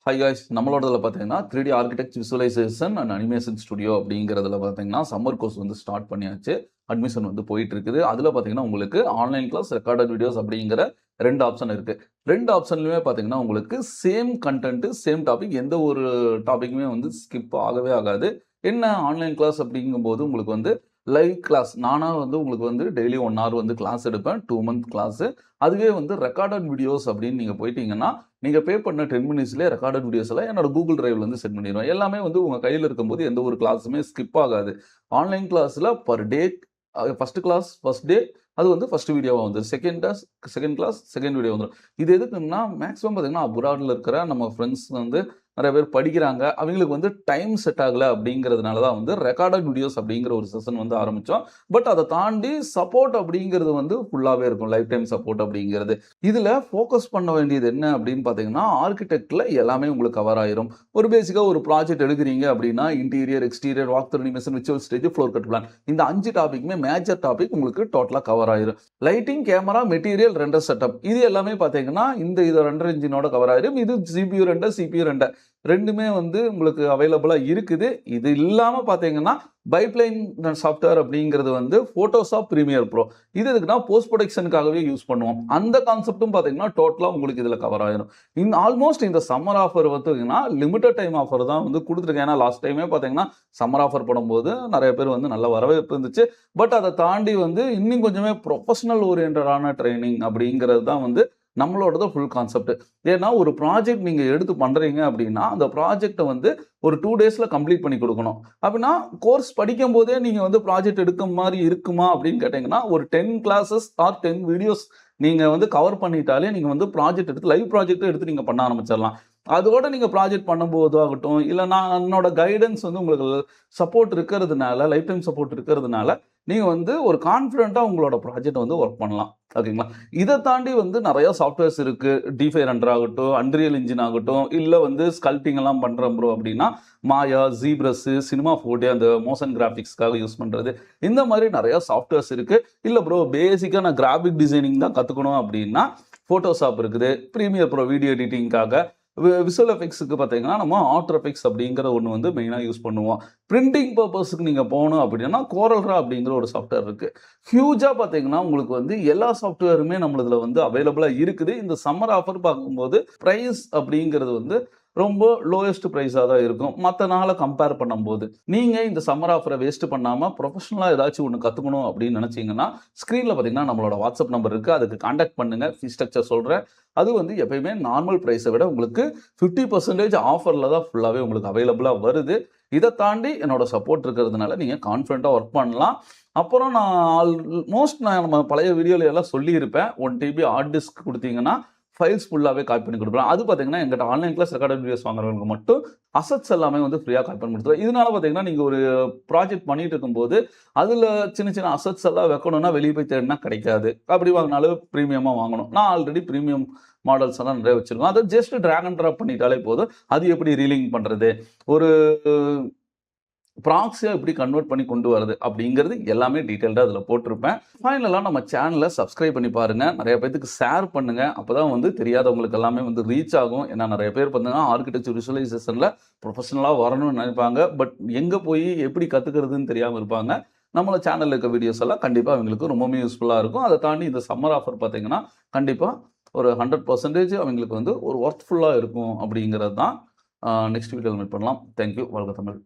Hi guys, நம்மளோடதுல பார்த்தீங்கன்னா 3D architect visualisation and animation studio அப்படிங்கிறதுல பார்த்தீங்கன்னா சம்மர் கோர்ஸ் வந்து ஸ்டார்ட் பண்ணியாச்சு. அட்மிஷன் வந்து போயிட்டு இருக்குது. அதில் பார்த்தீங்கன்னா உங்களுக்கு ஆன்லைன் கிளாஸ், ரெக்கார்டட் வீடியோஸ் அப்படிங்கிற 2 ஆப்ஷன் இருக்கு. 2 ஆப்ஷன்லையுமே பார்த்தீங்கன்னா உங்களுக்கு சேம் கண்டென்ட், சேம் டாபிக், எந்த ஒரு டாபிக்குமே வந்து ஸ்கிப் ஆகவே ஆகாது. என்ன ஆன்லைன் கிளாஸ் அப்படிங்கும்போது உங்களுக்கு வந்து லைவ் கிளாஸ் நானா வந்து உங்களுக்கு வந்து டெய்லி 1 ஹவர் வந்து கிளாஸ் எடுப்பேன். 2 மந்த் கிளாஸ். அதுவே வந்து ரெக்கார்டட் வீடியோஸ் அப்படின்னு நீங்க போயிட்டீங்கன்னா நீங்க பே பண்ண 10 மினிட்ஸ்லயே ரெக்கார்டட் வீடியோஸ் எல்லாம் என்னோட கூகுள் டிரைவ்ல இருந்து சென்ட் பண்ணிடுவேன். எல்லாமே வந்து உங்க கையில இருக்கும்போது எந்த ஒரு கிளாஸுமே ஸ்கிப் ஆகாது. ஆன்லைன் கிளாஸ்ல per day first class first day அது வந்து ஃபர்ஸ்ட் வீடியோவா வந்துரும். செகண்ட் கிளாஸ் செகண்ட் வீடியோ வந்துரும். இது எதுக்குன்னா மேக்ஸிமம் பார்த்தீங்கன்னா அப்ராட்ல இருக்கிற நம்ம ஃப்ரெண்ட்ஸ் வந்து நிறைய பேர் படிக்கிறாங்க. அவங்களுக்கு வந்து டைம் செட் ஆகல அப்படிங்கிறதுனால தான் வந்து ரெக்கார்டட் வீடியோஸ் அப்படிங்கிற ஒரு செஷன் வந்து ஆரம்பிச்சோம். பட் அதை தாண்டி சப்போர்ட் அப்படிங்கிறது வந்து ஃபுல்லாவே இருக்கும். லைஃப் டைம் சப்போர்ட் அப்படிங்கிறது. இதுல ஃபோக்கஸ் பண்ண வேண்டியது என்ன அப்படின்னு பார்த்தீங்கன்னா, ஆர்க்கிடெக்ட்ல எல்லாமே உங்களுக்கு கவர் ஆயிரும். ஒரு பேசிக்கா ஒரு ப்ராஜெக்ட் எடுக்குறீங்க அப்படின்னா, interior, exterior, walk through animation, virtual stage, floor cut plan இந்த 5 டாபிக்குமே மேஜர் டாபிக் உங்களுக்கு டோட்டலா கவர் ஆயிரும். Lighting, camera, material, render setup இது எல்லாமே பார்த்தீங்கன்னா இது ரெண்டர் இன்ஜினோட கவர் ஆயிரும். இது ஜிபியூ ரெண்டர், சிபியூ ரெண்டர் ரெண்டுமே வந்து உங்களுக்கு அவைலபிளா இருக்குது. இது இல்லாம பார்த்தீங்கன்னா பைப்லைன் சாஃப்ட்வேர் அப்படிங்கிறது வந்து போட்டோஷாப் பிரீமியர் ப்ரோ. இது எதுக்குன்னா போஸ்ட் ப்ரொடக்ஷனுக்காகவே யூஸ் பண்ணுவோம். அந்த கான்செப்டும் பார்த்தீங்கன்னா டோட்டலா உங்களுக்கு இதுல கவர் ஆயிரும். ஆல்மோஸ்ட் இந்த சம்மர் ஆஃபர் பார்த்தீங்கன்னா லிமிடெட் டைம் ஆஃபர் தான் வந்து கொடுத்துருக்கேன். ஏன்னா லாஸ்ட் டைமே பார்த்தீங்கன்னா சம்மர் ஆஃபர் போடும்போது நிறைய பேர் வந்து நல்ல வரவேற்பு இருந்துச்சு. பட் அதை தாண்டி வந்து இன்னும் கொஞ்சமே ப்ரொஃபஷனல் ஓரியன்டான ட்ரைனிங் அப்படிங்கிறது தான் வந்து நம்மளோட ஃபுல் கான்செப்ட். ஏன்னா ஒரு ப்ராஜெக்ட் நீங்க எடுத்து பண்றீங்க அப்படின்னா அந்த ப்ராஜெக்ட்டை வந்து ஒரு 2 டேஸ்ல கம்ப்ளீட் பண்ணி கொடுக்கணும். அப்படின்னா கோர்ஸ் படிக்கும் போதே நீங்க வந்து ப்ராஜெக்ட் எடுக்க மாதிரி இருக்குமா அப்படின்னு கேட்டீங்கன்னா ஒரு 10 கிளாஸஸ் ஆர் 10 வீடியோஸ் நீங்க வந்து கவர் பண்ணிட்டாலே நீங்க வந்து ப்ராஜெக்ட் எடுத்து லைவ் ப்ராஜெக்ட் எடுத்து நீங்க பண்ண ஆரம்பிச்சிடலாம். அதோட நீங்க ப்ராஜெக்ட் பண்ணும்போது ஆகட்டும், இல்ல நான் என்னோட கைடன்ஸ் வந்து உங்களுக்கு சப்போர்ட் இருக்கிறதுனால, லைஃப் டைம் சப்போர்ட் இருக்கிறதுனால நீங்க வந்து ஒரு கான்ஃபிடென்ட்டா உங்களோட ப்ராஜெக்ட் வந்து ஒர்க் பண்ணலாம். ஓகேங்களா? இதை தாண்டி வந்து நிறைய சாஃப்ட்வேர்ஸ் இருக்கு. டிஃபை ரெண்டர் ஆகட்டும், அன்ரியல் இன்ஜின் ஆகட்டும், இல்ல வந்து ஸ்கல்ப்டிங் எல்லாம் பண்றோம் ப்ரோ அப்படின்னா மாயா, ஜீப்ரஸ், சினிமா 4D அந்த மோஷன் கிராபிக்ஸ்க்காக யூஸ் பண்றது. இந்த மாதிரி நிறைய சாஃப்ட்வேர்ஸ் இருக்கு. இல்ல ப்ரோ பேசிக்கா நான் கிராபிக் டிசைனிங் தான் கத்துக்கணும் அப்படின்னா போட்டோஷாப் இருக்குது. பிரீமியர் ப்ரோ வீடியோ எடிட்டிங்காக. விசுவல் எஃபெக்ட்ஸுக்கு பார்த்தீங்கன்னா நம்ம ஆஃப்டர் எஃபெக்ட்ஸ் அப்படிங்கிற ஒன்று வந்து மெயினாக யூஸ் பண்ணுவோம். பிரிண்டிங் பர்பஸுக்கு நீங்கள் போகணும் அப்படின்னா கோரல்ரா அப்படிங்கிற ஒரு சாஃப்ட்வேர் இருக்கு. ஹியூஜாக பார்த்தீங்கன்னா உங்களுக்கு வந்து எல்லா சாஃப்ட்வேருமே நம்மளதுல வந்து அவைலபிளாக இருக்குது. இந்த சம்மர் ஆஃபர் பார்க்கும்போது ப்ரைஸ் அப்படிங்கிறது வந்து ரொம்ப லோயஸ்ட் ப்ரைஸாக தான் இருக்கும் மற்ற நாளை கம்பேர் பண்ணும்போது. நீங்கள் இந்த சம்மர் ஆஃபரை வேஸ்ட் பண்ணாமல் ப்ரொஃபஷனலாக ஏதாச்சும் ஒன்று கற்றுக்கணும் அப்படின்னு நினச்சிங்கன்னா ஸ்க்ரீனில் பார்த்தீங்கன்னா நம்மளோட வாட்ஸ்அப் நம்பர் இருக்குது. அதுக்கு கான்டாக்ட் பண்ணுங்கள். ஃபீஸ் ஸ்ட்ரக்சர் சொல்கிறேன். அது வந்து எப்பயுமே நார்மல் ப்ரைஸை விட உங்களுக்கு 50% ஆஃபரில் தான் ஃபுல்லாகவே உங்களுக்கு அவைலபிளாக வருது. இதை தாண்டி என்னோட சப்போர்ட் இருக்கிறதுனால நீங்கள் கான்ஃபிடென்ட்டாக ஒர்க் பண்ணலாம். அப்புறம் நான் ஆல்மோஸ்ட் நம்ம பழைய வீடியோல எல்லாம் சொல்லியிருப்பேன். 1 டிபி ஹார்ட் டிஸ்க் கொடுத்தீங்கன்னா ஃபைல்ஸ் ஃபுல்லாகவே காப்பி பண்ணி கொடுப்பேன். அது பார்த்தீங்கன்னா எங்கிட்ட ஆன்லைன் கிளாஸ் ரெக்கார்டட் வீடியோஸ் வாங்குறவங்களுக்கு மட்டும் அசட்ஸ் எல்லாமே வந்து ஃப்ரீயாக காப்பி பண்ணி கொடுத்துருவேன். இதனால பார்த்தீங்கன்னா நீங்கள் ஒரு ப்ராஜெக்ட் பண்ணிட்டு இருக்கும்போது அதில் சின்ன சின்ன அசட்ஸ் எல்லாம் வைக்கணும்னா வெளியே போய் தேடினா கிடைக்காது. அப்படி வாங்கினாலும் ப்ரீமியமாக வாங்கணும். நான் ஆல்ரெடி ப்ரீமியம் மாடல்ஸ் எல்லாம் நிறைய வச்சிருக்கோம். அதை ஜஸ்ட் ட்ராக் அண்ட் ட்ராப் பண்ணிட்டாலே போதும். அது எப்படி ரீலிங் பண்ணுறது, ஒரு ப்ராக்ஸியா எப்படி கன்வெர்ட் பண்ணி கொண்டு வரது அப்படிங்கிறது எல்லாமே டீட்டெயில்டாக அதில் போட்டிருப்பேன். ஃபைனலாக நம்ம சேனலை சப்ஸ்கிரைப் பண்ணி பாருங்க. நிறைய பேருக்கு ஷேர் பண்ணுங்க. அப்பதான் வந்து தெரியாதவங்களுக்கு எல்லாமே வந்து ரீச் ஆகும். ஏன்னா நிறைய பேர் பார்த்தீங்கன்னா ஆர்கிடெக்சர் விசுவலைசேஷன்ல ப்ரொஃபஷனலாக வரணும்னு நினைப்பாங்க. பட் எங்கே போய் எப்படி கற்றுக்கிறதுன்னு தெரியாமல் இருப்பாங்க. நம்மள சேனலில் இருக்க வீடியோஸ் எல்லாம் கண்டிப்பாக அவங்களுக்கு ரொம்பவே யூஸ்ஃபுல்லாக இருக்கும். அதை தாண்டி இந்த சம்மர் ஆஃபர் பார்த்தீங்கன்னா கண்டிப்பாக ஒரு 100% அவங்களுக்கு வந்து ஒரு ஒர்த்ஃபுல்லாக இருக்கும் அப்படிங்கிறது தான். நெக்ஸ்ட் வீடியோவில் மீட் பண்ணலாம். தேங்க்யூ. வாழ்க தமிழ்.